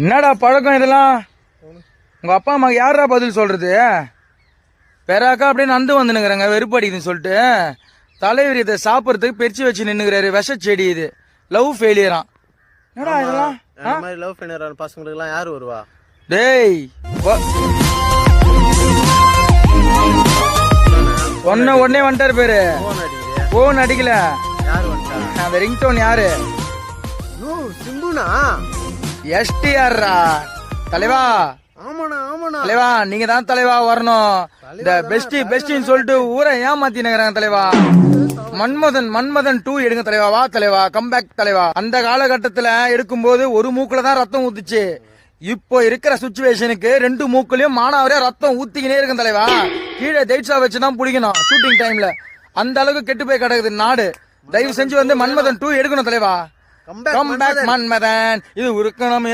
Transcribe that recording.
என்னடா பழக்கம் இதெல்லாம்? உங்க அப்பா அம்மா யாரா பதில் சொல்றது? பெறாக்கா அப்படியே நந்து வந்து நின்னுங்கிறாங்க, வெறுப்பு அடிக்குதுன்னு சொல்லிட்டு. தலைவர் இதை சாப்பிட்றதுக்கு பெருச்சு வச்சு நின்னுங்கிறாரு. விஷ செடி இது, லவ் ஃபெயிலியரா. என்னடா இதெல்லாம்? இந்த மாதிரி லவ் ஃபெயிலியரான பசங்களுக்கு எல்லாம் யாரு வருவா? டேய் உடனே வந்துட்டாரு பேரு. போன் அடிக்கல, யாரு வந்துட்டா? அந்த ரிங்டோன் யாரு? சிம்புனா? எஸ்டிஆர்ரா தலைவா. ஆமாண்ணா ஆமாண்ணா தலைவா, நீங்க தான் தலைவா வரணும். இந்த பெஸ்டின்னு சொல்லிட்டு ஊரை ஏமாத்தினுங்கிறாங்க தலைவா. மன்மதன் 2 எடுங்க தலைவா. வா தலைவா, கம்பேக் தலைவா. அந்த காலகட்டத்துல எடுக்கும்போது ஒரு மூக்குல தான் ரத்தம் ஊத்துச்சு. இப்போ இருக்கிற சுச்சுவேஷனுக்கு 2 மூக்குலயும் மானாவரே ரத்தம் ஊத்திக்கினே இருக்கும் தலைவா. கீழே ஜெயிட்ஸா வச்சுதான் பிடிக்கணும் ஷூட்டிங் டைம்ல. அந்த அளவுக்கு கெட்டு போய் கிடக்குது நாடு. தயவு செஞ்சு வந்து மன்மதன் 2 எடுக்கணும் தலைவா. கம்பேக் மன்மதன். இது உருக்கணும்